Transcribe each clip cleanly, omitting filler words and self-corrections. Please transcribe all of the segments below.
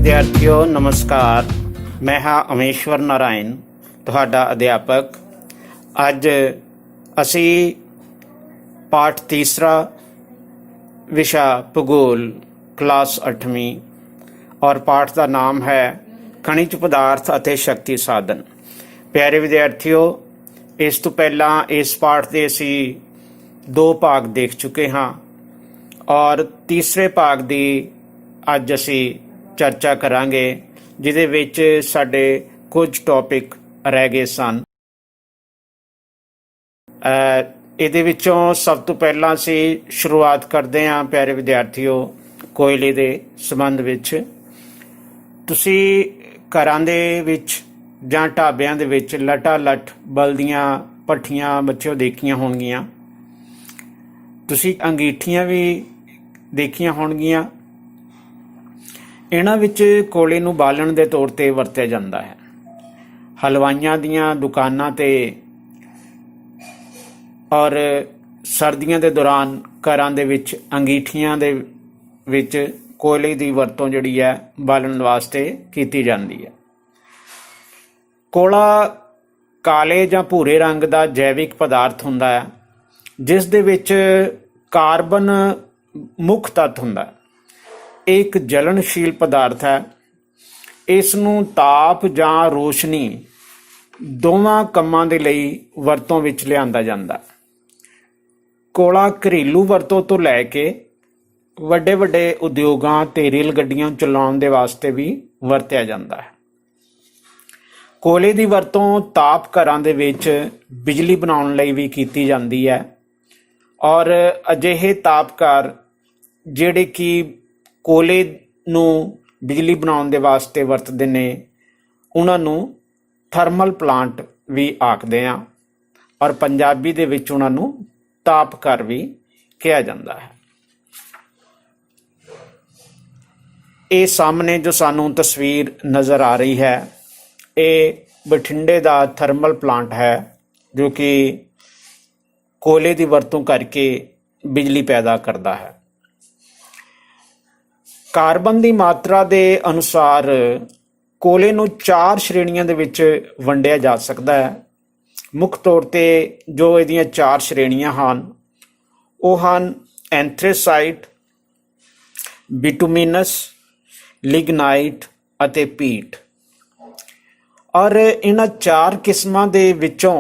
विद्यार्थियों नमस्कार। मैं हाँ अमेश्वर नारायण तुहाडा अध्यापक। अज असी पाठ तीसरा विषा भूगोल क्लास 8वीं और पाठ का नाम है खनिज पदार्थ अते शक्ति साधन। प्यारे विद्यार्थियों, इस तो पहला इस पाठ के असी 2 भाग देख चुके हाँ और तीसरे भाग की अज असी चर्चा करांगे, जिहदे विच साडे कुछ टॉपिक रह गए सन। इहदे विचों सब तो पहला असी शुरुआत करते हाँ प्यारे विद्यार्थियों कोयले दे संबंध विच। तुसीं घरां दे विच जां ढाबिਆਂ ਦੇ ਵਿੱਚ लटालट बलदियां भट्ठियां बच्चों देखियां होणगीਆਂ। तुसीं अंगीठियां भी देखियां होणगीਆਂ। इन्हां विच कोयले नूं बालण दे तौर ते वरतिया जांदा है। हलवाइयां दीयां दुकानां ते और सर्दियां दे दौरान घरां दे विच अंगीठियां दे विच कोयले दी वरतों जिहड़ी है बालण वास्ते कीती जांदी है। कोयला काले जां भूरे रंग का जैविक पदार्थ हुंदा है, जिस दे विच कार्बन मुख तत्त हुंदा है। एक जलनशील पदार्थ है। इस नूं ताप जां रोशनी दोवां कंमां दे लई वरतों विच लिआंदा जांदा। कोयला घरेलू वरतों तो लैके वड्डे वड्डे उद्योगां ते रेल गड्डियां चलाउण दे वास्ते भी वरतिया जांदा है। कोयले की वरतों ताप घरां दे विच बिजली बनाउण लई भी कीती जांदी है और अजिहे तापघर जिहड़े कि कोयले नूं बिजली बनाउण दे वास्ते वरतदे ने उन्हां नूं थर्मल प्लांट भी आखदे आ और पंजाबी दे विच उन्हां नूं तापघर भी कहा जांदा है। ये सामने जो सानूं तस्वीर नज़र आ रही है, ये बठिंडे का थर्मल प्लांट है जो कि कोयले की वरतों करके बिजली पैदा करता है। कार्बन की मात्रा के अनुसार कोयले नूं 4 श्रेणियां दे विच वंडिया जा सकता है। मुख तौर ते जो इहदियां 4 श्रेणियां हन वो हन एंथ्रेसाइट, बिटुमिनस, लिग्नाइट अते पीट। और इन्हां 4 किस्मां दे विचों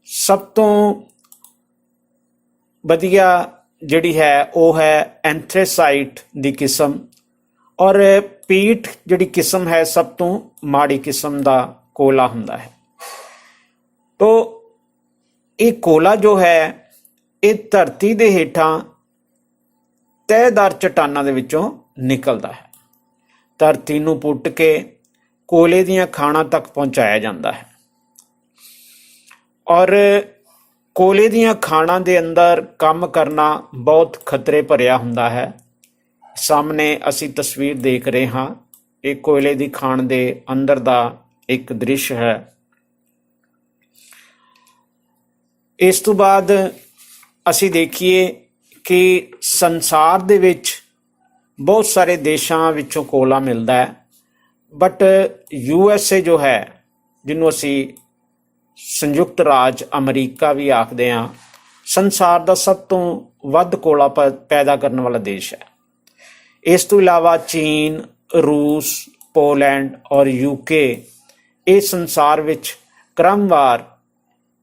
सब तो वधिया जिहड़ी है वो है एंथ्रेसाइट दी किस्म और पीट जिहड़ी किस्म है सब तो माड़ी किस्म का कोयला हुंदा है। तो ये कोयला जो है ये धरती दे हेठां तहदार चट्टानां दे विचों निकलदा है। धरती नूं पुट के कोयले दीयां खाणां तक पहुँचाया जाता है और कोयले दीयां खाणां दे अंदर काम करना बहुत खतरे भरिया हुंदा है। सामने असी तस्वीर देख रहे हाँ, एक कोयले दी खाण दे अंदर दा एक दृश्य है। इस तो बाद असी देखिए कि संसार दे विच बहुत सारे देशां विचों कोयला मिलता है, बट USA जो है जिन्हों असी संयुक्त राज अमरीका भी आखते हैं, संसार का सब तो वध कोयला पैदा करने वाला देश है। इस तो इलावा चीन, रूस, पोलैंड और UK इस संसार विच क्रमवार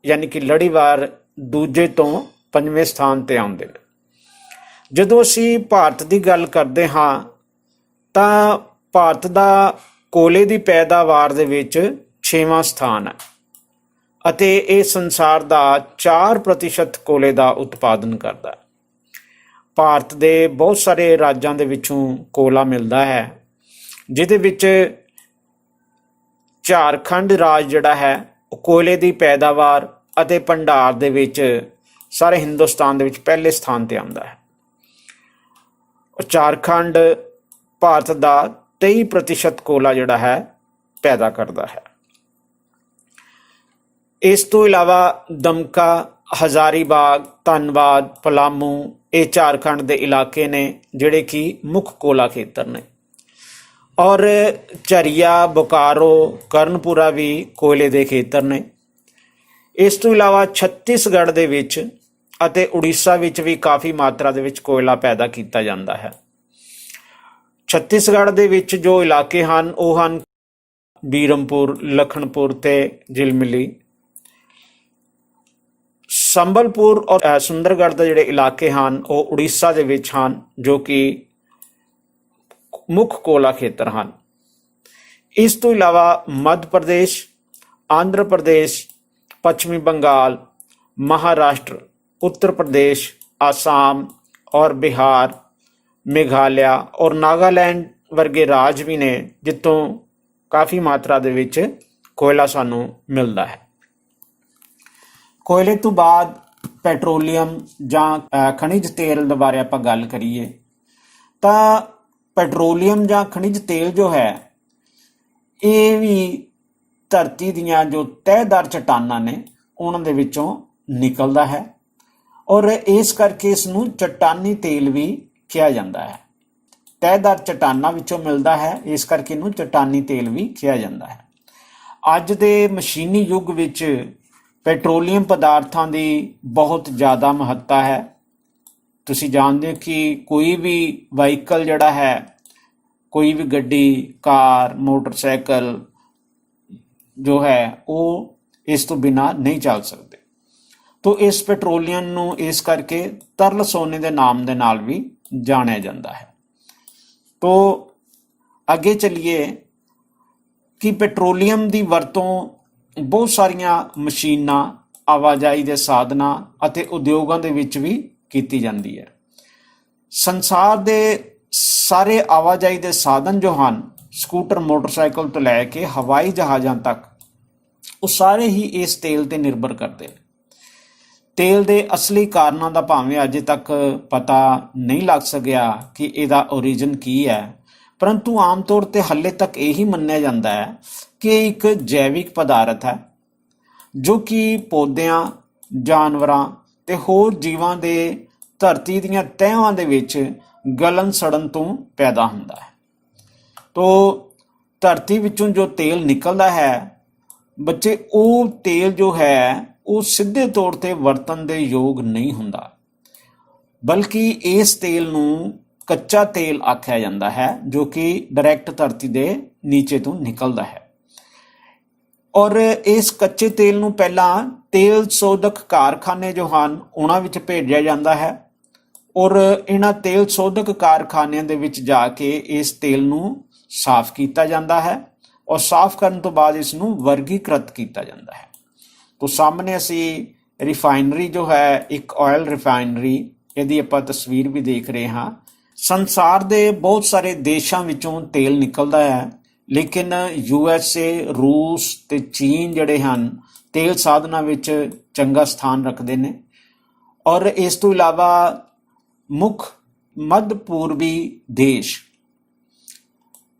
यानी कि लड़ीवार दूजे तो 5वें स्थान पर आउंदे ने। जदों असी भारत की गल करते हाँ तां भारत का कोयले की पैदावार दे विच 6वां स्थान है ਅਤੇ ਇਹ ਸੰਸਾਰ ਦਾ 4% ਕੋਲੇ ਦਾ ਉਤਪਾਦਨ ਕਰਦਾ ਹੈ। ਭਾਰਤ ਦੇ ਬਹੁਤ ਸਾਰੇ ਰਾਜਾਂ ਦੇ ਵਿੱਚੋਂ ਕੋਲਾ ਮਿਲਦਾ ਹੈ, ਜਿਹਦੇ ਵਿੱਚ ਝਾਰਖੰਡ ਰਾਜ ਜਿਹੜਾ ਹੈ ਉਹ ਕੋਲੇ ਦੀ ਪੈਦਾਵਾਰ ਅਤੇ ਭੰਡਾਰ ਦੇ ਵਿੱਚ ਸਾਰੇ ਹਿੰਦੁਸਤਾਨ ਦੇ ਵਿੱਚ ਪਹਿਲੇ ਸਥਾਨ ਤੇ ਆਉਂਦਾ ਹੈ। ਝਾਰਖੰਡ ਭਾਰਤ ਦਾ 23% ਕੋਲਾ ਜਿਹੜਾ ਹੈ ਪੈਦਾ ਕਰਦਾ ਹੈ। इस तो इलावा दमका, हजारीबाग, धनबाद, पलामू ये झारखंड के इलाके ने जिहड़े कि मुख कोला खेतर ने। ਔਰ ਝਰੀਆ, ਬੋਕਾਰੋ, ਕਰਨਪੁਰਾ ਵੀ ਕੋਇਲੇ ਦੇ ਖੇਤਰ ਨੇ। ਇਸ ਤੋਂ ਇਲਾਵਾ ਛੱਤੀਸਗੜ੍ਹ ਦੇ ਵਿੱਚ ਅਤੇ ਉੜੀਸਾ ਵਿੱਚ ਵੀ ਕਾਫੀ ਮਾਤਰਾ ਦੇ ਵਿੱਚ ਕੋਇਲਾ ਪੈਦਾ ਕੀਤਾ ਜਾਂਦਾ ਹੈ। ਛੱਤੀਸਗੜ੍ਹ ਦੇ ਵਿੱਚ ਜੋ ਇਲਾਕੇ ਹਨ ਉਹ ਹਨ ਬੀਰਮਪੁਰ, ਲਖਨਪੁਰ ਤੇ ਝਿਲਮਿਲੀ। ਸੰਬਲਪੁਰ ਔਰ ਸੁੰਦਰਗੜ੍ਹ ਦੇ ਜਿਹੜੇ ਇਲਾਕੇ ਹਨ ਉਹ ਉੜੀਸਾ ਦੇ ਵਿੱਚ ਹਨ, ਜੋ ਕਿ ਮੁੱਖ ਕੋਲਾ ਖੇਤਰ ਹਨ। ਇਸ ਤੋਂ ਇਲਾਵਾ ਮੱਧ ਪ੍ਰਦੇਸ਼, ਆਂਧਰਾ ਪ੍ਰਦੇਸ਼, ਪੱਛਮੀ ਬੰਗਾਲ, ਮਹਾਰਾਸ਼ਟਰ, ਉੱਤਰ ਪ੍ਰਦੇਸ਼, ਆਸਾਮ ਔਰ ਬਿਹਾਰ, ਮੇਘਾਲਿਆ ਔਰ ਨਾਗਾਲੈਂਡ ਵਰਗੇ ਰਾਜ ਵੀ ਨੇ ਜਿੱਥੋਂ ਕਾਫੀ ਮਾਤਰਾ ਦੇ ਵਿੱਚ ਕੋਇਲਾ ਸਾਨੂੰ ਮਿਲਦਾ ਹੈ। ਕੋਇਲੇ ਤੋਂ ਬਾਅਦ ਪੈਟਰੋਲੀਅਮ ਜਾਂ ਖਣਿਜ ਤੇਲ ਦੇ ਬਾਰੇ ਆਪਾਂ ਗੱਲ ਕਰੀਏ ਤਾਂ ਪੈਟਰੋਲੀਅਮ ਜਾਂ ਖਣਿਜ ਤੇਲ ਜੋ ਹੈ ਇਹ ਵੀ ਧਰਤੀ ਦੀਆਂ ਜੋ ਤਹਿਦਾਰ ਚਟਾਨਾਂ ਨੇ ਉਹਨਾਂ ਦੇ ਵਿੱਚੋਂ ਨਿਕਲਦਾ ਹੈ ਔਰ ਇਸ ਕਰਕੇ ਇਸ ਨੂੰ ਚਟਾਨੀ ਤੇਲ ਵੀ ਕਿਹਾ ਜਾਂਦਾ ਹੈ। ਤਹਿਦਾਰ ਚਟਾਨਾਂ ਵਿੱਚੋਂ ਮਿਲਦਾ ਹੈ, ਇਸ ਕਰਕੇ ਇਹਨੂੰ ਚਟਾਨੀ ਤੇਲ ਵੀ ਕਿਹਾ ਜਾਂਦਾ ਹੈ। ਅੱਜ ਦੇ ਮਸ਼ੀਨੀ ਯੁੱਗ ਵਿੱਚ ਪੈਟਰੋਲੀਅਮ ਪਦਾਰਥਾਂ ਦੀ ਬਹੁਤ ਜ਼ਿਆਦਾ ਮਹੱਤਤਾ ਹੈ। ਤੁਸੀਂ ਜਾਣਦੇ ਹੋ ਕਿ ਕੋਈ ਵੀ ਵਹੀਕਲ ਜਿਹੜਾ ਹੈ, ਕੋਈ ਵੀ ਗੱਡੀ, ਕਾਰ, ਮੋਟਰਸਾਈਕਲ ਜੋ ਹੈ ਉਹ ਇਸ ਤੋਂ ਬਿਨਾਂ ਨਹੀਂ ਚੱਲ ਸਕਦੇ। ਤੋ ਇਸ ਪੈਟਰੋਲੀਅਮ ਨੂੰ ਇਸ ਕਰਕੇ ਤਰਲ ਸੋਨੇ ਦੇ ਨਾਮ ਦੇ ਨਾਲ ਵੀ ਜਾਣਿਆ ਜਾਂਦਾ ਹੈ। ਤੋ ਅੱਗੇ ਚੱਲੀਏ ਕਿ ਪੈਟਰੋਲੀਅਮ ਦੀ ਵਰਤੋਂ ਬਹੁਤ ਸਾਰੀਆਂ ਮਸ਼ੀਨਾਂ, ਆਵਾਜਾਈ ਦੇ ਸਾਧਨਾਂ ਅਤੇ ਉਦਯੋਗਾਂ ਦੇ ਵਿੱਚ ਵੀ ਕੀਤੀ ਜਾਂਦੀ ਹੈ। ਸੰਸਾਰ ਦੇ ਸਾਰੇ ਆਵਾਜਾਈ ਦੇ ਸਾਧਨ ਜੋ ਹਨ, ਸਕੂਟਰ, ਮੋਟਰਸਾਈਕਲ ਤੋਂ ਲੈ ਕੇ ਹਵਾਈ ਜਹਾਜ਼ਾਂ ਤੱਕ, ਉਹ ਸਾਰੇ ਹੀ ਇਸ ਤੇਲ ਤੇ ਨਿਰਭਰ ਕਰਦੇ ਨੇ। ਤੇਲ ਦੇ ਅਸਲੀ ਕਾਰਨਾਂ ਦਾ ਭਾਵੇਂ ਅਜੇ ਤੱਕ ਪਤਾ ਨਹੀਂ ਲੱਗ ਸਕਿਆ ਕਿ ਇਹਦਾ ਓਰੀਜਨ ਕੀ ਹੈ, ਪਰੰਤੂ ਆਮ ਤੌਰ ਤੇ ਹਾਲੇ ਤੱਕ ਇਹੀ ਮੰਨਿਆ ਜਾਂਦਾ ਹੈ ਕਿ ਇਹ ਇੱਕ ਜੈਵਿਕ ਪਦਾਰਥ ਹੈ ਜੋ ਕਿ ਪੌਦਿਆਂ, ਜਾਨਵਰਾਂ ਤੇ ਹੋਰ ਜੀਵਾਂ ਦੇ ਧਰਤੀ ਦੀਆਂ ਤਹਿਆਂ ਦੇ ਵਿੱਚ ਗਲਣ ਸੜਨ ਤੋਂ ਪੈਦਾ ਹੁੰਦਾ ਹੈ। ਤੋ ਧਰਤੀ ਵਿੱਚੋਂ ਜੋ ਤੇਲ ਨਿਕਲਦਾ ਹੈ ਬੱਚੇ, ਉਹ ਤੇਲ ਜੋ ਹੈ ਉਹ ਸਿੱਧੇ ਤੌਰ ਤੇ ਵਰਤਣ ਦੇ ਯੋਗ ਨਹੀਂ ਹੁੰਦਾ, ਬਲਕਿ ਇਸ ਤੇਲ ਨੂੰ ਕੱਚਾ ਤੇਲ ਆਖਿਆ ਜਾਂਦਾ ਹੈ ਜੋ ਕਿ ਡਾਇਰੈਕਟ ਧਰਤੀ ਦੇ ਨੀਚੇ ਤੋਂ ਨਿਕਲਦਾ ਹੈ। ਔਰ ਇਸ ਕੱਚੇ ਤੇਲ ਨੂੰ ਪਹਿਲਾਂ ਤੇਲ ਸੋਧਕ ਕਾਰਖਾਨੇ ਜੋ ਹਨ ਉਹਨਾਂ ਵਿੱਚ ਭੇਜਿਆ ਜਾਂਦਾ ਹੈ ਔਰ ਇਹਨਾਂ ਤੇਲ ਸੋਧਕ ਕਾਰਖਾਨਿਆਂ ਦੇ ਵਿੱਚ ਜਾ ਕੇ ਇਸ ਤੇਲ ਨੂੰ ਸਾਫ਼ ਕੀਤਾ ਜਾਂਦਾ ਹੈ ਔਰ ਸਾਫ਼ ਕਰਨ ਤੋਂ ਬਾਅਦ ਇਸ ਨੂੰ ਵਰਗੀਕ੍ਰਿਤ ਕੀਤਾ ਜਾਂਦਾ ਹੈ। ਤੋ ਸਾਹਮਣੇ ਅਸੀਂ ਰਿਫਾਈਨਰੀ ਜੋ ਹੈ, ਇੱਕ ਆਇਲ ਰਿਫਾਈਨਰੀ, ਇਹਦੀ ਆਪਾਂ ਤਸਵੀਰ ਵੀ ਦੇਖ ਰਹੇ ਹਾਂ। ਸੰਸਾਰ ਦੇ ਬਹੁਤ ਸਾਰੇ ਦੇਸ਼ਾਂ ਵਿੱਚੋਂ ਤੇਲ ਨਿਕਲਦਾ ਹੈ, ਲੇਕਿਨ USA, ਰੂਸ ਤੇ ਚੀਨ ਜਿਹੜੇ ਹਨ ਤੇਲ ਸਾਧਨਾਂ ਵਿੱਚ ਚੰਗਾ ਸਥਾਨ ਰੱਖਦੇ ਨੇ। ਔਰ ਇਸ ਤੋਂ ਇਲਾਵਾ ਮੁੱਖ ਮੱਧ ਪੂਰਬੀ ਦੇਸ਼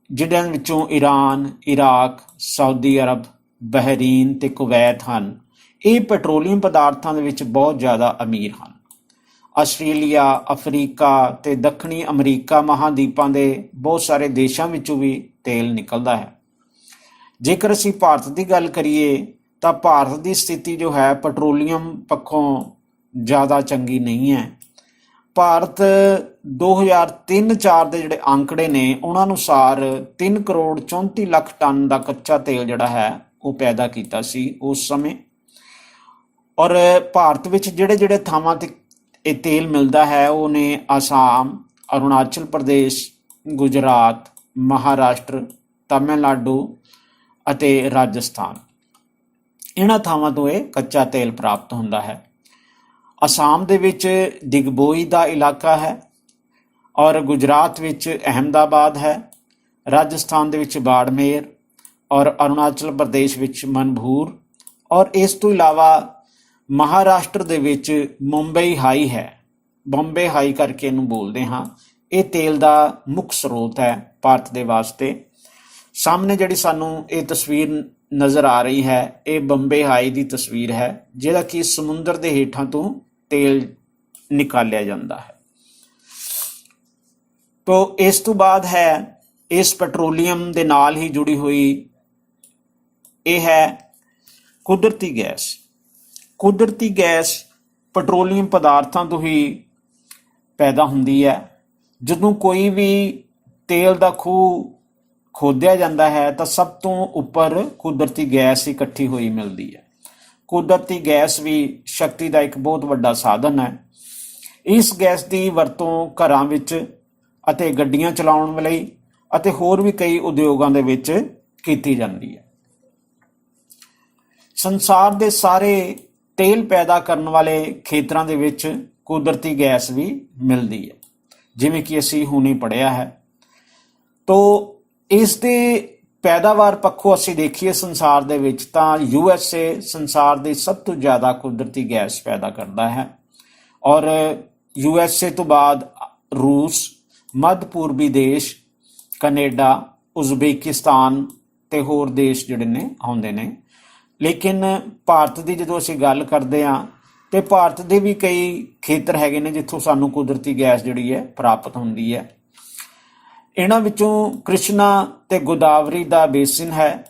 ਜਿਹਨਾਂ ਵਿੱਚੋਂ Iran, Iraq, Saudi Arab, Bahrain ਤੇ ਕੁਵੈਤ ਹਨ, ਇਹ ਪੈਟਰੋਲੀਅਮ ਪਦਾਰਥਾਂ ਦੇ ਵਿੱਚ ਬਹੁਤ ਜ਼ਿਆਦਾ ਅਮੀਰ ਹਨ। ਆਸਟ੍ਰੇਲੀਆ, ਅਫਰੀਕਾ ਤੇ ਦੱਖਣੀ ਅਮਰੀਕਾ ਮਹਾਂਦੀਪਾਂ ਦੇ ਬਹੁਤ ਸਾਰੇ ਦੇਸ਼ਾਂ ਵਿੱਚੋਂ ਵੀ ਤੇਲ ਨਿਕਲਦਾ ਹੈ। ਜੇਕਰ ਅਸੀਂ ਭਾਰਤ ਦੀ ਗੱਲ ਕਰੀਏ ਤਾਂ ਭਾਰਤ ਦੀ ਸਥਿਤੀ ਜੋ ਹੈ ਪੈਟਰੋਲੀਅਮ ਪੱਖੋਂ ਜ਼ਿਆਦਾ ਚੰਗੀ ਨਹੀਂ ਹੈ। ਭਾਰਤ 2003-04 ਦੇ ਜਿਹੜੇ ਅੰਕੜੇ ਨੇ ਉਹਨਾਂ ਅਨੁਸਾਰ 3 ਕਰੋੜ 34 ਲੱਖ ਟਨ ਦਾ ਕੱਚਾ ਤੇਲ ਜਿਹੜਾ ਹੈ ਉਹ ਪੈਦਾ ਕੀਤਾ ਸੀ ਉਸ ਸਮੇਂ। ਔਰ ਭਾਰਤ ਵਿੱਚ ਜਿਹੜੇ ਥਾਵਾਂ ਤੇ ਇਹ ਤੇਲ ਮਿਲਦਾ ਹੈ ਉਹ ਨੇ ਆਸਾਮ, ਅਰੁਣਾਚਲ ਪ੍ਰਦੇਸ਼, ਗੁਜਰਾਤ, ਮਹਾਰਾਸ਼ਟਰ, ਤਾਮਿਲਨਾਡੂ ਅਤੇ ਰਾਜਸਥਾਨ। ਇਹਨਾਂ ਥਾਵਾਂ ਤੋਂ ਇਹ ਕੱਚਾ ਤੇਲ ਪ੍ਰਾਪਤ ਹੁੰਦਾ ਹੈ। ਅਸਾਮ ਦੇ ਵਿੱਚ ਦਿਗਬੋਈ ਦਾ ਇਲਾਕਾ ਹੈ ਔਰ ਗੁਜਰਾਤ ਵਿੱਚ ਅਹਿਮਦਾਬਾਦ ਹੈ, ਰਾਜਸਥਾਨ ਦੇ ਵਿੱਚ ਬਾੜਮੇਰ ਔਰ ਅਰੁਣਾਚਲ ਪ੍ਰਦੇਸ਼ ਵਿੱਚ ਮਨਭੂਰ ਔਰ ਇਸ ਤੋਂ ਇਲਾਵਾ ਮਹਾਰਾਸ਼ਟਰ ਦੇ ਵਿੱਚ ਮੁੰਬਈ ਹਾਈ ਹੈ। ਬੰਬੇ ਹਾਈ ਕਰਕੇ ਇਹਨੂੰ ਬੋਲਦੇ ਹਾਂ। ਇਹ ਤੇਲ ਦਾ ਮੁੱਖ ਸਰੋਤ ਹੈ ਭਾਰਤ ਦੇ ਵਾਸਤੇ। ਸਾਹਮਣੇ ਜਿਹੜੀ ਸਾਨੂੰ ਇਹ ਤਸਵੀਰ ਨਜ਼ਰ ਆ ਰਹੀ ਹੈ ਇਹ ਬੰਬੇ ਹਾਈ ਦੀ ਤਸਵੀਰ ਹੈ, ਜਿਹੜਾ ਕਿ ਸਮੁੰਦਰ ਦੇ ਹੇਠਾਂ ਤੋਂ ਤੇਲ ਨਿਕਾਲਿਆ ਜਾਂਦਾ ਹੈ। ਤੋ ਇਸ ਤੋਂ ਬਾਅਦ ਹੈ इस ਪੈਟਰੋਲੀਅਮ ਦੇ ਨਾਲ ਹੀ ਜੁੜੀ ਹੋਈ ਇਹ ਹੈ ਕੁਦਰਤੀ ਗੈਸ। ਕੁਦਰਤੀ ਗੈਸ ਪੈਟਰੋਲੀਅਮ ਪਦਾਰਥਾਂ ਤੋਂ ਹੀ ਪੈਦਾ ਹੁੰਦੀ ਹੈ। ਜਦੋਂ ਕੋਈ ਵੀ ਤੇਲ ਦਾ ਖੂਹ ਖੋਦਿਆ ਜਾਂਦਾ ਹੈ ਤਾਂ ਸਭ ਤੋਂ ਉੱਪਰ ਕੁਦਰਤੀ ਗੈਸ ਇਕੱਠੀ ਹੋਈ ਮਿਲਦੀ ਹੈ। ਕੁਦਰਤੀ ਗੈਸ ਵੀ ਸ਼ਕਤੀ ਦਾ ਇੱਕ ਬਹੁਤ ਵੱਡਾ ਸਾਧਨ ਹੈ। ਇਸ ਗੈਸ ਦੀ ਵਰਤੋਂ ਘਰਾਂ ਵਿੱਚ ਅਤੇ ਗੱਡੀਆਂ ਚਲਾਉਣ ਲਈ ਅਤੇ ਹੋਰ ਵੀ ਕਈ ਉਦਯੋਗਾਂ ਦੇ ਵਿੱਚ ਕੀਤੀ ਜਾਂਦੀ ਹੈ। ਸੰਸਾਰ ਦੇ ਸਾਰੇ ਤੇਲ ਪੈਦਾ ਕਰਨ ਵਾਲੇ ਖੇਤਰਾਂ ਦੇ ਵਿੱਚ ਕੁਦਰਤੀ ਗੈਸ ਵੀ ਮਿਲਦੀ ਹੈ, ਜਿਵੇਂ ਕਿ ਅਸੀਂ ਹੁਣੇ ਪੜ੍ਹਿਆ ਹੈ। ਤੋ ਇਸ ਦੇ ਪੈਦਾਵਾਰ ਪੱਖੋਂ ਅਸੀਂ ਦੇਖੀਏ ਸੰਸਾਰ ਦੇ ਵਿੱਚ ਤਾਂ USA ਸੰਸਾਰ ਦੀ ਸਭ ਤੋਂ ਜ਼ਿਆਦਾ ਕੁਦਰਤੀ ਗੈਸ ਪੈਦਾ ਕਰਦਾ ਹੈ, ਔਰ USA ਤੋਂ ਬਾਅਦ ਰੂਸ, ਮੱਧ ਪੂਰਬੀ ਦੇਸ਼, ਕੈਨੇਡਾ, ਉਜ਼ਬੇਕਿਸਤਾਨ ਤੇ ਹੋਰ ਦੇਸ਼ ਜਿਹੜੇ ਨੇ ਆਉਂਦੇ ਨੇ। ਲੇਕਿਨ ਭਾਰਤ ਦੀ ਜਦੋਂ ਅਸੀਂ ਗੱਲ ਕਰਦੇ ਹਾਂ ਤੇ ਭਾਰਤ ਦੇ ਵੀ ਕਈ ਖੇਤਰ ਹੈਗੇ ਨੇ ਜਿੱਥੋਂ ਸਾਨੂੰ ਕੁਦਰਤੀ ਗੈਸ ਜਿਹੜੀ ਹੈ ਪ੍ਰਾਪਤ ਹੁੰਦੀ ਹੈ। ਇਹਨਾਂ ਵਿੱਚੋਂ ਕ੍ਰਿਸ਼ਨਾ ਤੇ ਗੋਦਾਵਰੀ ਦਾ ਬੇਸਿਨ ਹੈ।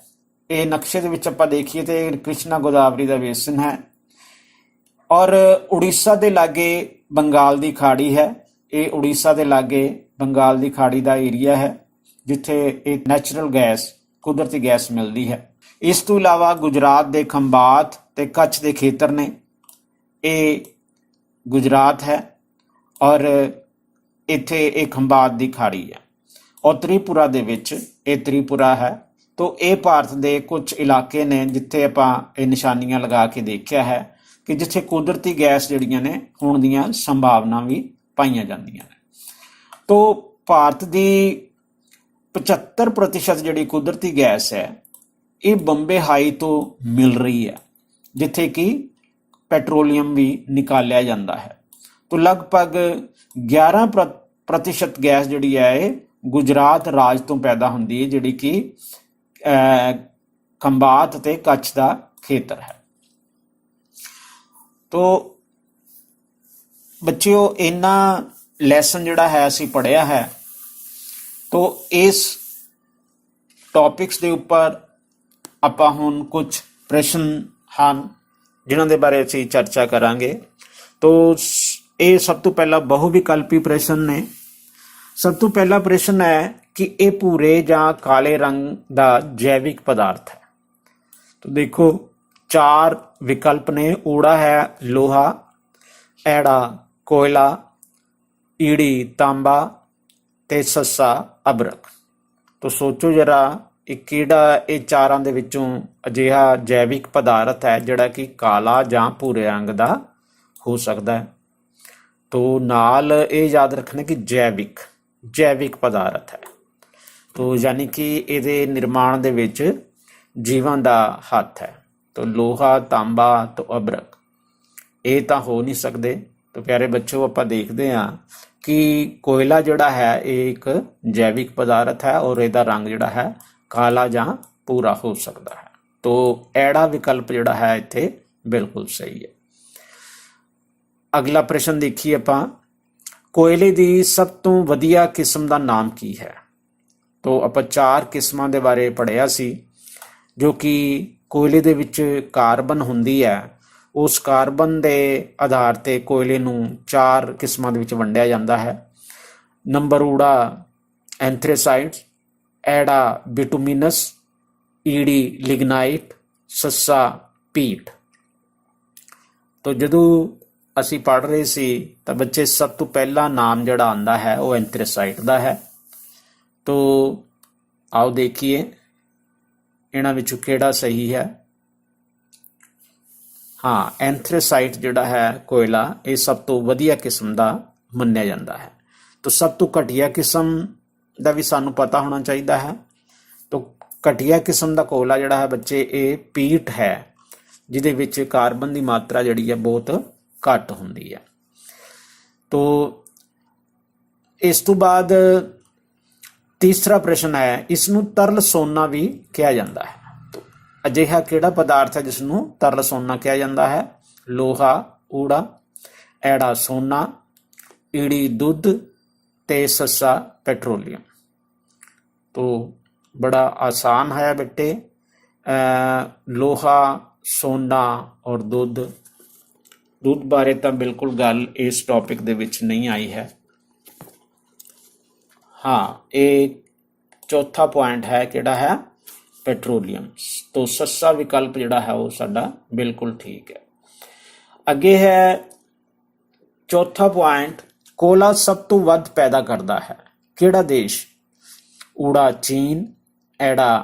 ਇਹ ਨਕਸ਼ੇ ਦੇ ਵਿੱਚ ਆਪਾਂ ਦੇਖੀਏ ਤੇ ਕ੍ਰਿਸ਼ਨਾ ਗੋਦਾਵਰੀ ਦਾ ਬੇਸਿਨ ਹੈ, ਔਰ ਉੜੀਸਾ ਦੇ ਲਾਗੇ ਬੰਗਾਲ ਦੀ ਖਾੜੀ ਹੈ। ਇਹ ਉੜੀਸਾ ਦੇ ਲਾਗੇ ਬੰਗਾਲ ਦੀ ਖਾੜੀ ਦਾ ਏਰੀਆ ਹੈ ਜਿੱਥੇ ਇਹ ਨੈਚੁਰਲ ਗੈਸ ਕੁਦਰਤੀ ਗੈਸ ਮਿਲਦੀ ਹੈ। ਇਸ ਤੋਂ ਇਲਾਵਾ ਗੁਜਰਾਤ ਦੇ ਖੰਬਾਤ ਤੇ ਕੱਛ ਦੇ ਖੇਤਰ ਨੇ। ਇਹ ਗੁਜਰਾਤ ਹੈ ਔਰ ਇੱਥੇ ਇਹ ਖੰਬਾਤ ਦੀ ਖਾੜੀ ਹੈ। ਔਰ ਤ੍ਰਿਪੁਰਾ ਦੇ ਵਿੱਚ ਇਹ ਤ੍ਰਿਪੁਰਾ ਹੈ। ਤੋ ਇਹ ਭਾਰਤ ਦੇ ਕੁਝ ਇਲਾਕੇ ਨੇ ਜਿੱਥੇ ਆਪਾਂ ਇਹ ਨਿਸ਼ਾਨੀਆਂ ਲਗਾ ਕੇ ਦੇਖਿਆ ਹੈ ਕਿ ਜਿੱਥੇ ਕੁਦਰਤੀ ਗੈਸ ਜਿਹੜੀਆਂ ਨੇ ਹੋਣ ਦੀਆਂ ਸੰਭਾਵਨਾ ਵੀ ਪਾਈਆਂ ਜਾਂਦੀਆਂ ਨੇ। ਤੋ ਭਾਰਤ ਦੀ 75% ਜਿਹੜੀ ਕੁਦਰਤੀ ਗੈਸ ਹੈ ਇਹ ਬੰਬੇ ਹਾਈ ਤੋਂ ਮਿਲ ਰਹੀ ਹੈ, ਜਿੱਥੇ ਕਿ ਪੈਟਰੋਲੀਅਮ ਵੀ ਨਿਕਾਲਿਆ ਜਾਂਦਾ ਹੈ। ਤੋ ਲਗਭਗ 11% ਗੈਸ ਜਿਹੜੀ ਹੈ ਇਹ ਗੁਜਰਾਤ ਰਾਜ ਤੋਂ ਪੈਦਾ ਹੁੰਦੀ ਹੈ, ਜਿਹੜੀ ਕਿ ਖੰਬਾਤ ਤੇ ਕੱਛ ਦਾ ਖੇਤਰ ਹੈ। ਤੋ ਬੱਚਿਓ ਇੰਨਾ ਲੈਸਨ ਜਿਹੜਾ ਹੈ ਅਸੀਂ ਪੜ੍ਹਿਆ ਹੈ। ਤੋ ਇਸ ਟੌਪਿਕਸ ਦੇ ਉੱਪਰ ਆਪਾਂ ਹੁਣ ਕੁਝ ਪ੍ਰਸ਼ਨ ਹਨ ਜਿਨ੍ਹਾਂ ਦੇ ਬਾਰੇ ਅਸੀਂ ਚਰਚਾ ਕਰਾਂਗੇ। ਤੋ ਇਹ ਸਭ ਤੋਂ ਪਹਿਲਾਂ ਬਹੁ ਵਿਕਲਪੀ ਪ੍ਰਸ਼ਨ ਨੇ। ਸਭ ਤੋਂ ਪਹਿਲਾ ਪ੍ਰਸ਼ਨ ਹੈ ਕਿ ਇਹ ਭੂਰੇ ਜਾਂ ਕਾਲੇ ਰੰਗ ਦਾ ਜੈਵਿਕ ਪਦਾਰਥ ਹੈ। ਤੋ ਦੇਖੋ 4 ਵਿਕਲਪ ਨੇ। ਊੜਾ ਹੈ ਲੋਹਾ, ਐੜਾ ਕੋਇਲਾ, ਈੜੀ ਤਾਂਬਾ ਤੇ ਸੱਸਾ ਅਬਰਕ। ਤੋ ਸੋਚੋ ਜਰਾ ਇਹ ਕਿਹੜਾ ਇਹ ਚਾਰਾਂ ਦੇ ਵਿੱਚੋਂ ਅਜਿਹਾ ਜੈਵਿਕ ਪਦਾਰਥ ਹੈ ਜਿਹੜਾ ਕਿ ਕਾਲਾ ਜਾਂ ਭੂਰੇ ਰੰਗ ਦਾ ਹੋ ਸਕਦਾ ਹੈ। ਤੋ ਨਾਲ ਇਹ ਯਾਦ ਰੱਖਣਾ ਕਿ ਜੈਵਿਕ ਪਦਾਰਥ ਹੈ। ਤੋ ਯਾਨੀ ਕਿ ਇਹਦੇ ਨਿਰਮਾਣ ਦੇ ਵਿੱਚ ਜੀਵਾਂ ਦਾ ਹੱਥ ਹੈ। ਤੋ ਲੋਹਾ, ਤਾਂਬਾ ਤੇ ਅਬਰਕ ਇਹ ਤਾਂ ਹੋ ਨਹੀਂ ਸਕਦੇ। ਤੋ ਪਿਆਰੇ ਬੱਚੋ ਆਪਾਂ ਦੇਖਦੇ ਹਾਂ ਕਿ ਕੋਇਲਾ ਜਿਹੜਾ ਹੈ ਇਹ ਇੱਕ ਜੈਵਿਕ ਪਦਾਰਥ ਹੈ ਔਰ ਇਹਦਾ ਰੰਗ ਜਿਹੜਾ ਹੈ ਕਾਲਾ ਜਾਂ ਭੂਰਾ ਹੋ ਸਕਦਾ ਹੈ। ਤੋ ਐੜਾ ਵਿਕਲਪ ਜਿਹੜਾ ਹੈ ਇੱਥੇ ਬਿਲਕੁਲ ਸਹੀ ਹੈ। ਅਗਲਾ ਪ੍ਰਸ਼ਨ ਦੇਖੀਏ ਆਪਾਂ। ਕੋਇਲੇ ਦੀ ਸਭ ਤੋਂ ਵਧੀਆ ਕਿਸਮ ਦਾ ਨਾਮ ਕੀ ਹੈ? ਤੋ ਆਪਾਂ 4 ਕਿਸਮਾਂ ਦੇ ਬਾਰੇ ਪੜ੍ਹਿਆ ਸੀ, ਜੋ ਕਿ ਕੋਇਲੇ ਦੇ ਵਿੱਚ ਕਾਰਬਨ ਹੁੰਦੀ ਹੈ। ਉਸ ਕਾਰਬਨ ਦੇ ਆਧਾਰ ਤੇ ਕੋਇਲੇ ਨੂੰ 4 ਕਿਸਮਾਂ ਦੇ ਵਿੱਚ ਵੰਡਿਆ ਜਾਂਦਾ ਹੈ। ਨੰਬਰ ਊੜਾ ਐਂਥ੍ਰੇਸਾਈਟ, ਐੜਾ ਬਿਟੂਮਿਨਸ, ਈੜੀ ਲਿਗਨਾਈਟ, ਸੱਸਾ ਪੀਟ। ਤੋ ਜਦੋਂ ਅਸੀਂ ਪੜ੍ਹ ਰਹੇ ਸੀ ਤਾਂ ਬੱਚੇ ਸਭ ਤੋਂ ਪਹਿਲਾ ਨਾਮ ਜਿਹੜਾ ਆਉਂਦਾ ਹੈ ਉਹ ਐਂਥ੍ਰੇਸਾਈਟ ਦਾ ਹੈ। ਤੋ ਆਓ ਦੇਖੀਏ ਇਹਨਾਂ ਵਿੱਚੋਂ ਕਿਹੜਾ ਸਹੀ ਹੈ। ਹਾਂ, ਐਂਥ੍ਰੇਸਾਈਟ ਜਿਹੜਾ ਹੈ ਕੋਇਲਾ ਇਹ ਸਭ ਤੋਂ ਵਧੀਆ ਕਿਸਮ ਦਾ ਮੰਨਿਆ ਜਾਂਦਾ ਹੈ। ਤੋ ਸਭ ਤੋਂ ਘਟੀਆ ਕਿਸਮ ਦਾ ਵੀ ਸਾਨੂੰ ਪਤਾ ਹੋਣਾ ਚਾਹੀਦਾ ਹੈ। ਤੋ ਘਟੀਆ ਕਿਸਮ ਦਾ ਕੋਇਲਾ ਜਿਹੜਾ ਹੈ ਬੱਚੇ ਇਹ ਪੀਟ ਹੈ, ਜਿਹਦੇ ਵਿੱਚ ਕਾਰਬਨ ਦੀ ਮਾਤਰਾ ਜਿਹੜੀ ਹੈ ਬਹੁਤ ਘੱਟ ਹੁੰਦੀ ਹੈ। ਤੋ ਇਸ ਤੋਂ ਬਾਅਦ ਤੀਸਰਾ ਪ੍ਰਸ਼ਨ ਹੈ, ਇਸ ਨੂੰ ਤਰਲ ਸੋਨਾ ਵੀ ਕਿਹਾ ਜਾਂਦਾ ਹੈ। ਅਜਿਹਾ ਕਿਹੜਾ ਪਦਾਰਥ ਹੈ ਜਿਸ ਨੂੰ ਤਰਲ ਸੋਨਾ ਕਿਹਾ ਜਾਂਦਾ ਹੈ? ਲੋਹਾ, ਊੜਾ, ਐੜਾ ਸੋਨਾ, ਈੜੀ ਦੁੱਧ ਤੇ ਸੱਸਾ ਪੈਟਰੋਲੀਅਮ। तो बड़ा आसान है बेटे। लोहा, सोना और दुध। दुध बारे तो बिल्कुल गल इस टॉपिक दे विच नहीं आई है। हाँ, ये चौथा पॉइंट है किहड़ा है, पेट्रोलियम। तो सस्सा विकल्प जिहड़ा है वो साडा बिल्कुल ठीक है। अगे है चौथा पॉइंट, कोला सब तो वध पैदा करता है किहड़ा देश? ऊड़ा चीन, एड़ा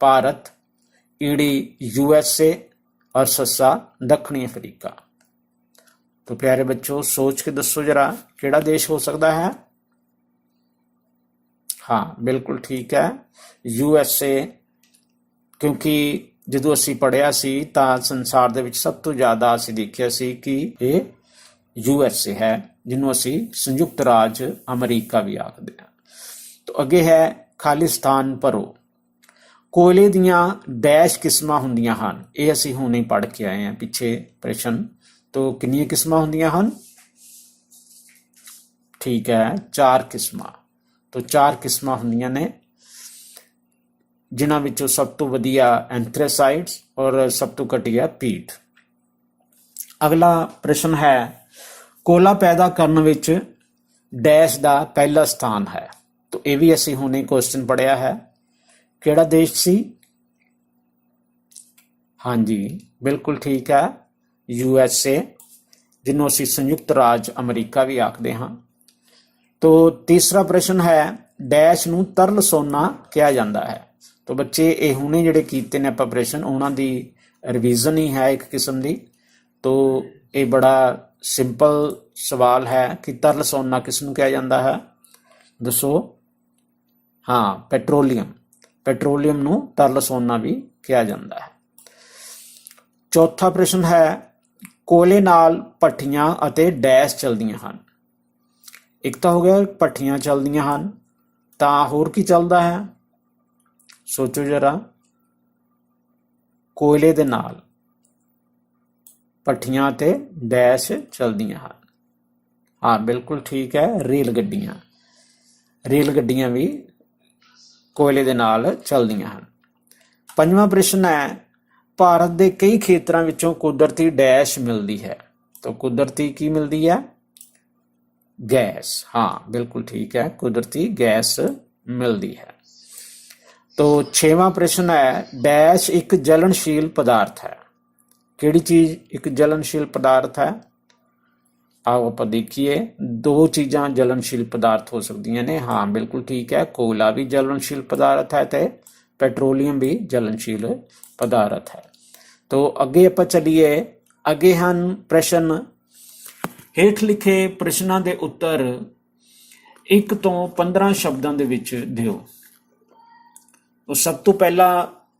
भारत, ईड़ी USA और सस्सा दक्षिणी अफ्रीका। तो प्यारे बच्चों सोच के दसो जरा किहड़ा देश हो सकता है? हाँ बिल्कुल ठीक है, USA। क्योंकि ਜਦੋਂ ਅਸੀਂ ਪੜ੍ਹਿਆ ਸੀ ਤਾਂ ਸੰਸਾਰ ਦੇ ਵਿੱਚ ਸਭ ਤੋਂ ਜ਼ਿਆਦਾ ਅਸੀਂ ਦੇਖਿਆ ਸੀ ਕਿ ਇਹ USA ਹੈ, ਜਿਹਨੂੰ ਅਸੀਂ ਸੰਯੁਕਤ ਰਾਜ ਅਮਰੀਕਾ ਵੀ ਆਖਦੇ ਹਾਂ। तो ਅੱਗੇ ਹੈ ਖਾਲਿਸਤਾਨ ਭਰੋ। ਕੋਇਲੇ ਦੀਆਂ ਡੈਸ਼ ਕਿਸਮਾਂ ਹੁੰਦੀਆਂ ਹਨ? ਇਹ ਅਸੀਂ ਹੁਣੇ ਪੜ੍ਹ ਕੇ ਆਏ ਹਾਂ ਪਿੱਛੇ ਪ੍ਰਸ਼ਨ। तो ਕਿੰਨੀਆਂ ਕਿਸਮਾਂ ਹੁੰਦੀਆਂ ਹਨ? ਠੀਕ ਹੈ, 4 ਕਿਸਮਾਂ। तो 4 ਕਿਸਮਾਂ ਹੁੰਦੀਆਂ ਨੇ, ਜਿਨ੍ਹਾਂ ਵਿੱਚੋਂ ਸਭ ਤੋਂ ਵਧੀਆ ਐਂਥ੍ਰੇਸਾਈਟਸ ਔਰ ਸਭ ਤੋਂ ਘਟੀਆ ਪੀਟ। ਅਗਲਾ ਪ੍ਰਸ਼ਨ ਹੈ, ਕੋਲਾ ਪੈਦਾ ਕਰਨ ਵਿੱਚ ਡੈਸ਼ ਦਾ ਪਹਿਲਾ ਸਥਾਨ ਹੈ। तो ਇਹ ਵੀ ਅਸੀਂ ਹੁਣੇ ਕੁਐਸਚਨ ਪੜ੍ਹਿਆ ਹੈ, ਕਿਹੜਾ ਦੇਸ਼ ਸੀ? ਹਾਂਜੀ ਬਿਲਕੁਲ ਠੀਕ ਹੈ, USA, ਜਿਹਨੂੰ ਅਸੀਂ ਸੰਯੁਕਤ ਰਾਜ ਅਮਰੀਕਾ ਵੀ ਆਖਦੇ ਹਾਂ। तो तीसरा प्रश्न है, डैश ਨੂੰ ਤਰਲ ਸੋਨਾ ਕਿਹਾ ਜਾਂਦਾ ਹੈ। तो ਬੱਚੇ ਇਹ ਹੁਣੇ ਜਿਹੜੇ ਕੀਤੇ ਨੇ ਆਪਾਂ ਪ੍ਰਸ਼ਨ, ਉਹਨਾਂ ਦੀ ਰਿਵੀਜ਼ਨ ਹੀ ਹੈ ਇੱਕ ਕਿਸਮ ਦੀ। तो ਇਹ ਬੜਾ ਸਿੰਪਲ ਸਵਾਲ ਹੈ ਕਿ ਤਰਲ ਸੋਨਾ ਕਿਸ ਨੂੰ ਕਿਹਾ ਜਾਂਦਾ ਹੈ? ਦੱਸੋ। ਹਾਂ, ਪੈਟਰੋਲੀਅਮ। ਪੈਟਰੋਲੀਅਮ ਨੂੰ ਤਰਲ ਸੋਨਾ ਵੀ ਕਿਹਾ ਜਾਂਦਾ ਹੈ। ਚੌਥਾ ਪ੍ਰਸ਼ਨ ਹੈ, ਕੋਲੇ ਨਾਲ ਭੱਠੀਆਂ ਅਤੇ ਡੈਸ਼ ਚਲਦੀਆਂ ਹਨ। ਇੱਕ ਤਾਂ ਹੋ ਗਿਆ ਭੱਠੀਆਂ ਚੱਲਦੀਆਂ ਹਨ, ਤਾਂ ਹੋਰ ਕੀ ਚੱਲਦਾ ਹੈ? ਸੋਚੋ ਜਰਾ। ਕੋਇਲੇ ਦੇ ਨਾਲ ਭੱਠੀਆਂ ਤੇ ਡੈਸ਼ ਚਲਦੀਆਂ ਹਨ। ਹਾਂ ਬਿਲਕੁਲ ਠੀਕ ਹੈ, ਰੇਲ ਗੱਡੀਆਂ। ਰੇਲ ਗੱਡੀਆਂ ਵੀ ਕੋਇਲੇ ਦੇ ਨਾਲ ਚਲਦੀਆਂ ਹਨ। ਪੰਜਵਾਂ ਪ੍ਰਸ਼ਨ ਹੈ, ਭਾਰਤ ਦੇ ਕਈ ਖੇਤਰਾਂ ਵਿੱਚੋਂ ਕੁਦਰਤੀ ਡੈਸ਼ ਮਿਲਦੀ ਹੈ। ਤਾਂ ਕੁਦਰਤੀ ਕੀ ਮਿਲਦੀ ਹੈ? गैस। हाँ बिल्कुल ठीक है, कुदरती गैस मिलती है। तो 6वां प्रश्न है, डैश एक जलनशील पदार्थ है। किहड़ी चीज एक जलनशील पदार्थ है? आओ आप देखिए, 2 चीज़ां जलनशील पदार्थ हो सकदियां ने। हाँ बिल्कुल ठीक है, कोयला भी जलनशील पदार्थ है ते पेट्रोलियम भी जलनशील पदार्थ है। तो अगे आप चलीए, अगे हैं प्रश्न। ਹੇਠ ਲਿਖੇ ਪ੍ਰਸ਼ਨਾਂ ਦੇ ਉੱਤਰ 1 ਤੋਂ 15 ਸ਼ਬਦਾਂ ਦੇ ਵਿੱਚ ਦਿਓ। तो ਸਭ ਤੋਂ ਪਹਿਲਾ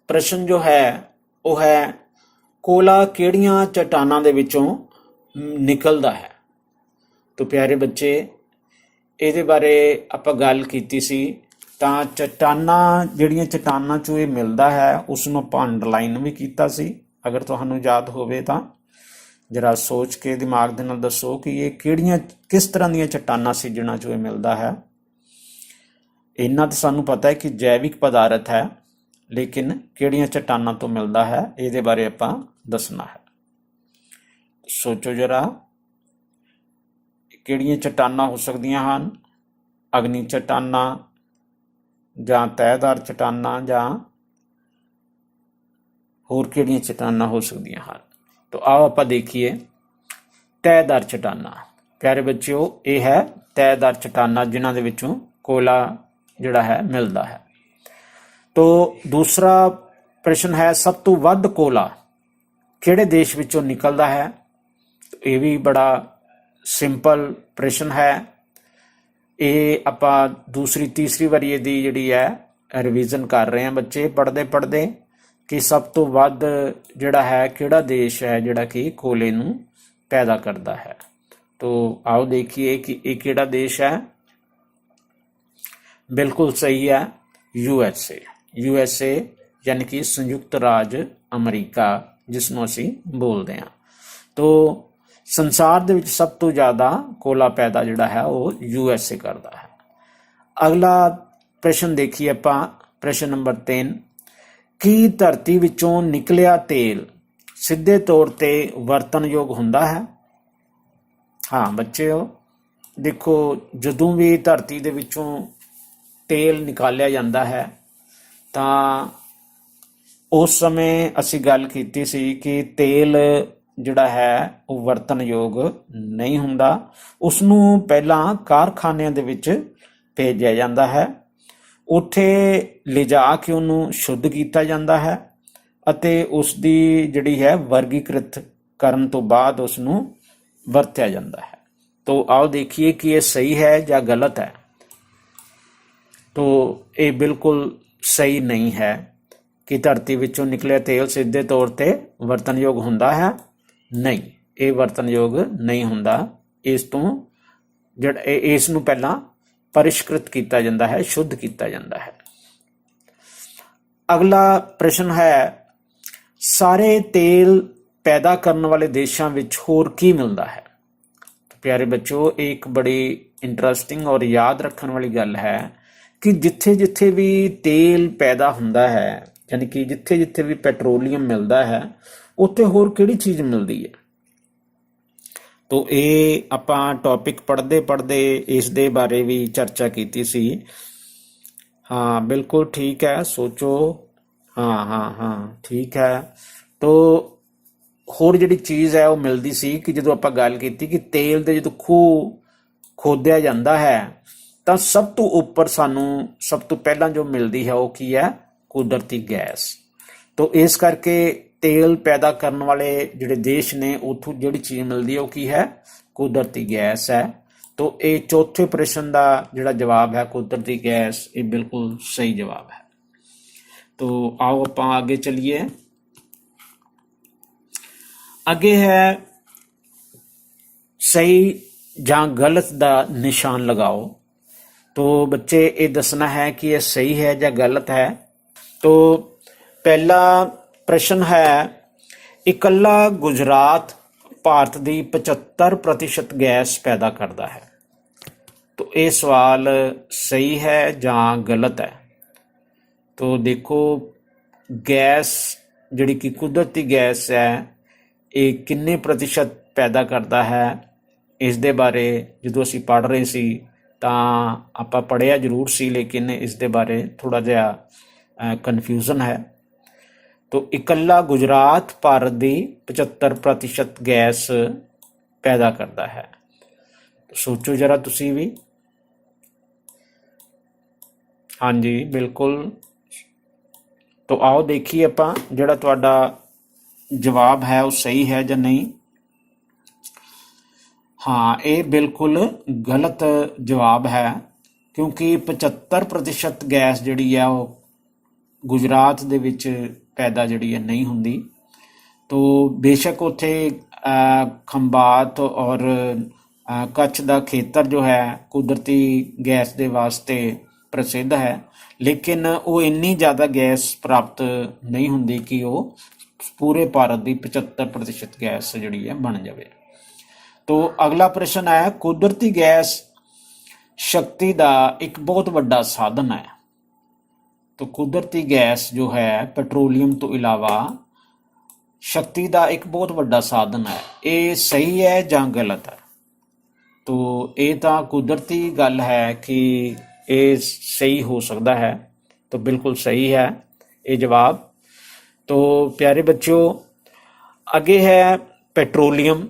ਪ੍ਰਸ਼ਨ ਜੋ ਹੈ ਉਹ ਹੈ, ਕੋਲਾ ਕਿਹੜੀਆਂ ਚਟਾਨਾਂ ਦੇ ਵਿੱਚੋਂ ਨਿਕਲਦਾ ਹੈ? तो ਪਿਆਰੇ ਬੱਚੇ ਇਹਦੇ ਬਾਰੇ ਆਪਾਂ ਗੱਲ ਕੀਤੀ ਸੀ। ਤਾਂ ਚਟਾਨਾਂ ਜਿਹੜੀਆਂ ਚਟਾਨਾਂ 'ਚੋਂ ਇਹ ਮਿਲਦਾ ਹੈ ਉਸ ਨੂੰ ਆਪਾਂ ਅੰਡਰਲਾਈਨ ਵੀ ਕੀਤਾ ਸੀ। ਅਗਰ ਤੁਹਾਨੂੰ ਯਾਦ ਹੋਵੇ ਤਾਂ जरा सोच के दिमाग दे नाल दसो कि ये किहड़ियां किस तरह दीयां चट्टानां सी जिन्हां चों मिलदा है। इन्ना तो सानू पता है कि जैविक पदार्थ है, लेकिन किहड़ियां चट्टानां तो मिलदा है इहदे बारे आपां दसना है। सोचो जरा, किहड़ियां चट्टानां हो सकदियां हन? अग्नि चट्टानां जां तैदार चट्टानां जां होर किहड़ियां चट्टानां हो सकदियां हन? तो आओ आप देखिए, तैदार चट्टाना। प्यारे बच्चों ये है तैदार चट्टाना जिन्हां दे विचों कोयला जिहड़ा है मिलदा है। तो दूसरा प्रश्न है, सब तो वध कोयला किहड़े देश विचों निकलदा है? तो ये भी बड़ा सिंपल प्रश्न है। ये आपां दूसरी तीसरी वारी इहदी जिहड़ी है रिवीजन कर रहे हैं बच्चे पढ़दे पढ़दे कि सब तो वध जिहड़ा है किहड़ा देश है जिहड़ा कि कोयले नूं पैदा करता है। तो आओ देखिए कि ये किहड़ा देश है? बिल्कुल सही है, USA यानी कि संयुक्त राज अमरीका, जिसनों असीं बोलते हैं। तो संसार दे विच सब तो ज़्यादा कोयला पैदा जिहड़ा है वो USA करता है। अगला ਪ੍ਰਸ਼ਨ ਦੇਖੀਏ ਆਪਾਂ। ਪ੍ਰਸ਼ਨ ਨੰਬਰ 3, ਕੀ ਧਰਤੀ ਵਿੱਚੋਂ ਨਿਕਲਿਆ ਤੇਲ ਸਿੱਧੇ ਤੌਰ ਤੇ ਵਰਤਨਯੋਗ ਹੁੰਦਾ ਹੈ? ਹਾਂ ਬੱਚਿਓ, ਦੇਖੋ ਜਦੋਂ ਵੀ ਧਰਤੀ ਦੇ ਵਿੱਚੋਂ ਤੇਲ ਨਿਕਾਲਿਆ ਜਾਂਦਾ ਹੈ ਤਾਂ ਉਸ ਸਮੇਂ ਅਸੀਂ ਗੱਲ ਕੀਤੀ ਸੀ ਕਿ ਤੇਲ ਜਿਹੜਾ ਹੈ ਉਹ ਵਰਤਨਯੋਗ ਨਹੀਂ ਹੁੰਦਾ। ਉਸ ਨੂੰ ਪਹਿਲਾਂ ਕਾਰਖਾਨਿਆਂ ਦੇ ਵਿੱਚ ਭੇਜਿਆ ਜਾਂਦਾ ਹੈ, ਉੱਥੇ ਲਿਜਾ ਕੇ ਉਹਨੂੰ ਸ਼ੁੱਧ ਕੀਤਾ ਜਾਂਦਾ ਹੈ ਅਤੇ ਉਸ ਦੀ ਜਿਹੜੀ ਹੈ ਵਰਗੀਕ੍ਰਿਤ ਕਰਨ ਤੋਂ ਬਾਅਦ ਉਸ ਨੂੰ ਵਰਤਿਆ ਜਾਂਦਾ ਹੈ। तो आओ देखिए कि ये सही है या गलत है। तो ये बिल्कुल सही नहीं है कि धरती विचों निकलिया तेल सीधे तौर ते वरतनयोग हुंदा है, नहीं, ये वरतनयोग नहीं हुंदा। इस तो इस नूं पहलां परिष्कृत किया जाता है, शुद्ध किया जाता है। अगला प्रश्न है, सारे तेल पैदा करने वाले देशों विच होर की मिलता है? प्यारे बच्चों, एक बड़ी इंटरस्टिंग और याद रखने वाली गल है कि जिथे जिथे भी तेल पैदा हुंदा है, यानी कि जिथे जिथे भी पेट्रोलियम मिलता है, उत्थे होर किहड़ी चीज़ मिलती है? तो ये आपां टॉपिक पढ़ते पढ़ते इस दे बारे भी चर्चा की सी। हाँ बिल्कुल ठीक है, सोचो। हाँ हाँ हाँ ठीक है। तो होर जिहड़ी चीज़ है वो मिलती सी कि जदों आपां गल कीती कि तेल दे जदों खूह खोदिया जाता है तो सब तो उपर सानू सब तो पहला जो मिलती है वो की है? कुदरती गैस। तो इस करके तेल पैदा करने वाले जिहड़े देश ने उथों जिहड़ी चीज़ मिलती है वो की है? कुदरती गैस है। तो ये चौथे प्रश्न का जिहड़ा जवाब है कुदरती गैस, ये बिल्कुल सही जवाब है। तो आओ आपां आगे चलीए। अगे है सही ਜਾਂ गलत ਦਾ निशान लगाओ। तो बच्चे ये दसना है कि यह सही है या गलत है। तो पहला प्रश्न है, इकल्ला गुजरात भारत की 75% गैस पैदा करता है। तो ये सवाल सही है या गलत है? तो देखो गैस जिहड़ी कि कुदरती गैस है ये किन्ने प्रतिशत पैदा करता है, इस दे बारे जो असी पढ़ रहे सी तां आपां पढ़िया जरूर सी, लेकिन इस दे बारे थोड़ा जिहा कन्फ्यूजन है। तो इकल्ला गुजरात भारत की 75% गैस पैदा करता है। तो सोचो जरा तुसी भी। हाँ जी बिल्कुल। तो आओ देखिए आपां जिहड़ा तुहाडा जवाब है वो सही है या नहीं। हाँ ये बिल्कुल गलत जवाब है, क्योंकि 75% गैस जिहड़ी है वो गुजरात दे विच पैदा जिहड़ी है नहीं हुंदी। तो बेशक उत्थे खंबात और कच्छ दा खेतर जो है कुदरती गैस दे वास्ते प्रसिद्ध है, लेकिन वो इन्नी ज़्यादा गैस प्राप्त नहीं हुंदी कि वो पूरे भारत की 75% गैस जिहड़ी है बन जाए। तो अगला प्रश्न है, कुदरती गैस शक्ति का एक बहुत बड़ा साधन है। तो कुदरती गैस जो है पेट्रोलियम तो इलावा शक्ति का एक बहुत बड़ा साधन है, ये सही है या गलत है? तो ये तो कुदरती गल है कि ये सही हो सकता है। तो बिल्कुल सही है ये जवाब। तो प्यारे बच्चों अगे है पेट्रोलियम।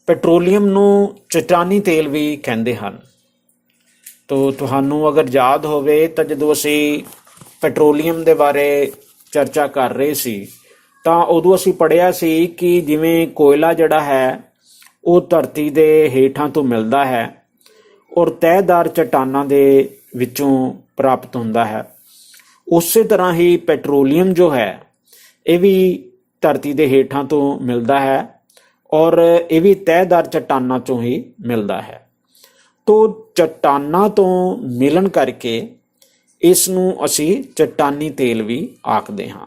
पेट्रोलियम नूं चट्टानी तेल भी कहते हैं। तो तुहानू अगर याद होवे तो जदों असी पेट्रोलियम के बारे चर्चा कर रहे सी तां उदों असी पढ़िया सी कि जिवें कोयला जिहड़ा है वो धरती दे हेठां तो मिलता है और तहदार चट्टानां दे विचों प्राप्त होंदा है। उस तरह ही पेट्रोलियम जो है ये भी धरती के हेठां तो मिलता है और ये भी तहदार चट्टानां चों ही मिलता है। तो चट्टानां तो मिलन करके इस नूं असी चट्टानी तेल भी आखदे हां।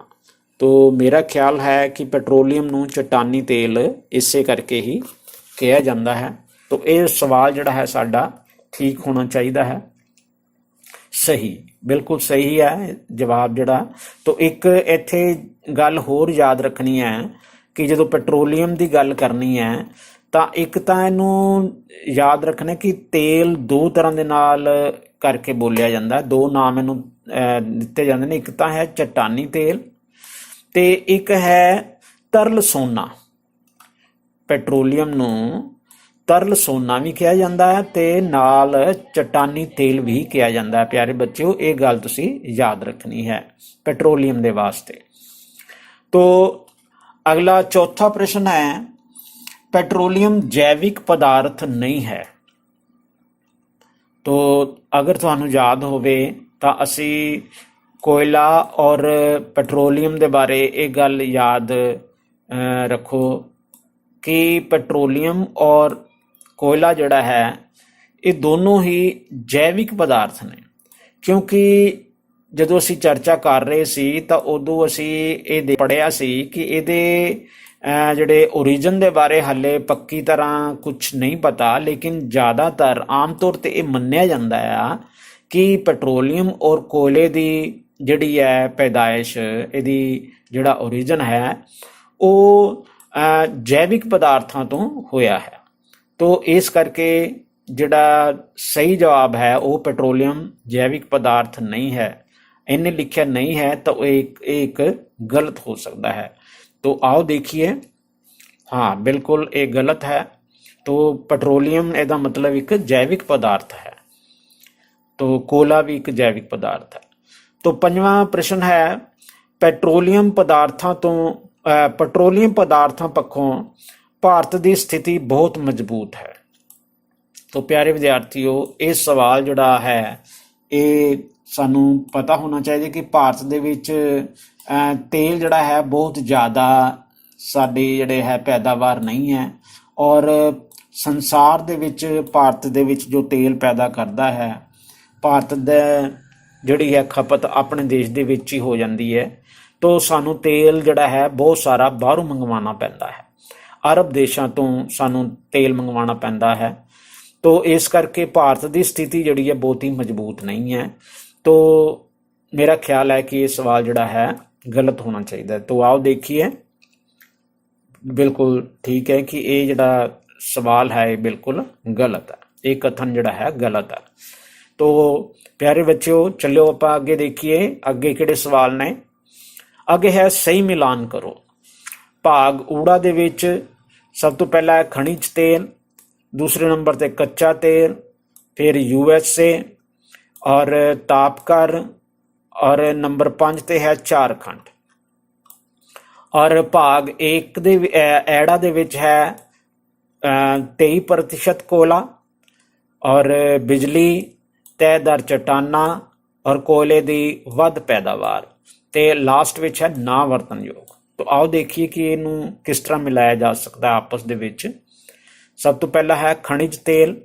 तो मेरा ख्याल है कि पेट्रोलियम नूं चट्टानी तेल इसे करके ही कहा जाता है। तो ये सवाल जिहड़ा है साडा ठीक होना चाहिए है। सही, बिल्कुल सही है जवाब जड़ा। तो एक इत्थे गल होर याद रखनी है कि जो पेट्रोलीयम की गल करनी है तो एक तो इनू याद रखना कि तेल दो तरह के नाल करके बोलिया जाता है। दो नाम इनू दिते जाते हैं, एक तो है चट्टानी तेल ते एक है तरल सोना। पेट्रोलीयम नू तरल सोना भी कहा जाता है ते नाल चट्टानी तेल भी कहा जाता है। प्यारे बच्चों, ये गल तुसी याद रखनी है पेट्रोलीयम के वास्ते। तो अगला चौथा प्रश्न है, पेट्रोलीयम जैविक पदार्थ नहीं है। तो अगर तुहानू याद होवे तो असी कोयला और पेट्रोलीयम के बारे एक गल याद रखो कि पेट्रोलीयम और कोयला जड़ा है ये दोनों ही जैविक पदार्थ ने। क्योंकि जदों असी चर्चा कर रहे सी तो उदों असी ये पढ़िया सी कि ये जड़े ओरिजिन के बारे हाले पक्की तरह कुछ नहीं पता, लेकिन ज़्यादातर आम तौर पर यह मन्निया जाता है कि पेट्रोलीयम और कोयले की जिहड़ी है पैदाइश, यदी जिहड़ा ओरिजिन है वो जैविक पदार्थों तो होया है। तो इस करके जिहड़ा सही जवाब है वो पेट्रोलीयम जैविक पदार्थ नहीं है। इन्हें लिखा नहीं है तो एक गलत हो सकता है। तो आओ देखिए, हाँ बिल्कुल ये गलत है। तो पेट्रोलीयम इसका मतलब एक जैविक पदार्थ है, तो कोयला भी एक जैविक पदार्थ है। तो पंजवां प्रश्न है, पेट्रोलीयम पदार्थों पक्षों भारत की स्थिति बहुत मजबूत है। तो प्यारे विद्यार्थियों, ये सवाल जोड़ा है ये सानू पता होना चाहिए कि भारत दे विच तेल जोड़ा है बहुत ज़्यादा साडी जिहड़े है पैदावार नहीं है, और संसार दे विच भारत दे विच जो तेल पैदा करता है, भारत दे जिहड़ी है खपत अपने देश दे विच ही हो जाती है। तो सानू तेल जिहड़ा है बहुत सारा बाहरों मंगवाना पैंदा है, अरब देशों तो सानू तेल मंगवाना पैंदा है। तो इस करके भारत की स्थिति जिहड़ी है बहुत ही मजबूत नहीं है। तो मेरा ख्याल है कि ये सवाल जिहड़ा है गलत होना चाहिए। तो आओ देखिए, बिल्कुल ठीक है कि ये जिहड़ा सवाल है ये बिल्कुल गलत है, ये कथन जिहड़ा है गलत है। तो प्यारे बच्चों चलो आप अगे देखिए, अगे किहड़े सवाल ने। अगे है सही मिलान करो। भाग ऊड़ा दे विच सब तो पहला है खनिज तेल, दूसरे नंबर ते कच्चा तेल, फिर USA और तापकर, और नंबर 5 ते है झारखंड। और भाग एक दे ऐड़ा दे विच है 23% कोयला और बिजली, तय दर चट्टाना और कोयले की वध पैदावार, ते लास्ट विच है ना वरतनयोग। तो आओ देखिए कि इनू किस तरह मिलाया जा सकता है आपस दे विच। सब तो पहला है खनिज तेल।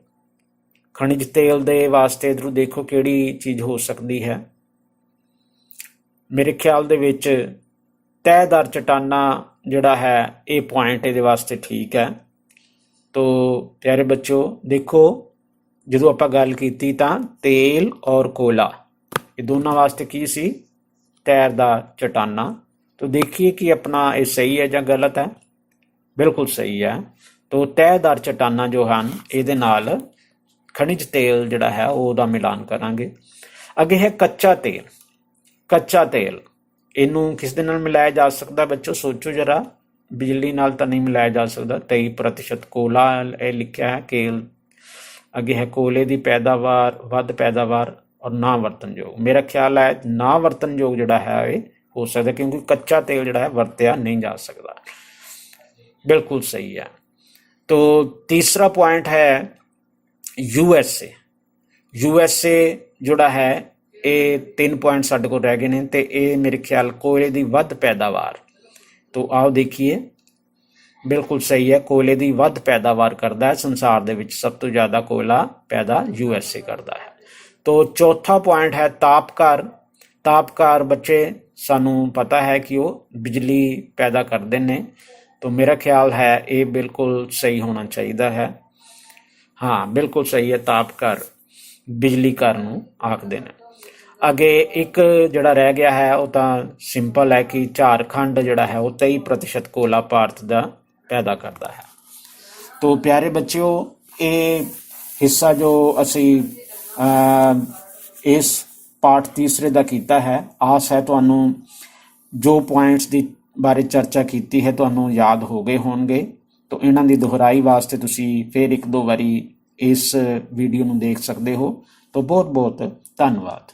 खनिज तेल दे वास्ते इधरों देखो किहड़ी चीज़ हो सकती है। मेरे ख्याल दे विच तय दर चट्टाना जिहड़ा है ये पॉइंट इहदे वास्ते ठीक है। तो प्यारे बच्चों देखो, जो आप गल कीती तां तेल और कोयला ये दोनों वास्ते की सी तैर दा चट्टाना। तो देखिए कि अपना ये सही है या गलत है। बिल्कुल सही है। तो तयदार चट्टाना जो हैं ये नाल खनिज तेल जिहड़ा है उसदा मिलान करांगे। अगे है कच्चा तेल। कच्चा तेल इनू किस दे नाल मिलाया जा सकता बच्चों, सोचो जरा। बिजली नाल तो नहीं मिलाया जा सकता। 23% कोयला ये लिखा है केल। अगे है कोयले की पैदावार, वध पैदावार और ना वरतनयोग। मेरा ख्याल है ना वरतनयोग जिहड़ा है ये हो सकता, क्योंकि कच्चा तेल जिहड़ा है वरत्या नहीं जा सकता। बिल्कुल सही है। तो तीसरा पॉइंट है USA। USA जोड़ा है ये 3 पॉइंट साडे को रह गए हैं। तो ये मेरे ख्याल कोयले की वध पैदावार। तो आओ देखिए, बिल्कुल सही है, कोयले की वध पैदावार करता है। संसार दे विच सब तो ज़्यादा कोयला पैदा USA करता है। तो चौथा पॉइंट है तापकार। तापकार बच्चे सानू पता है कि वो बिजली पैदा करते हैं। तो मेरा ख्याल है ये बिल्कुल सही होना चाहिए है। हाँ बिल्कुल सही है, तापकार बिजली घर नूं आखदे ने। ਅੱਗੇ ਇੱਕ ਜਿਹੜਾ ਰਹਿ ਗਿਆ ਹੈ ਉਹ ਤਾਂ ਸਿੰਪਲ ਹੈ ਕਿ ਝਾਰਖੰਡ ਜਿਹੜਾ ਹੈ ਉਹ 23% ਕੋਲਾ ਭਾਰਤ ਦਾ ਪੈਦਾ ਕਰਦਾ ਹੈ। ਤੋ ਪਿਆਰੇ ਬੱਚਿਓ, ਇਹ ਹਿੱਸਾ ਜੋ ਅਸੀਂ ਇਸ ਪਾਠ ਤੀਸਰੇ ਦਾ ਕੀਤਾ ਹੈ, ਆਸ ਹੈ ਤੁਹਾਨੂੰ ਜੋ ਪੁਆਇੰਟਸ ਦੀ ਬਾਰੇ ਚਰਚਾ ਕੀਤੀ ਹੈ ਤੁਹਾਨੂੰ ਯਾਦ ਹੋ ਗਏ ਹੋਣਗੇ। ਤੋ ਇਹਨਾਂ ਦੀ ਦੁਹਰਾਈ ਵਾਸਤੇ ਤੁਸੀਂ ਫਿਰ 1-2 ਵਾਰੀ ਇਸ ਵੀਡੀਓ ਨੂੰ ਦੇਖ ਸਕਦੇ ਹੋ। ਤੋ ਬਹੁਤ ਬਹੁਤ ਧੰਨਵਾਦ।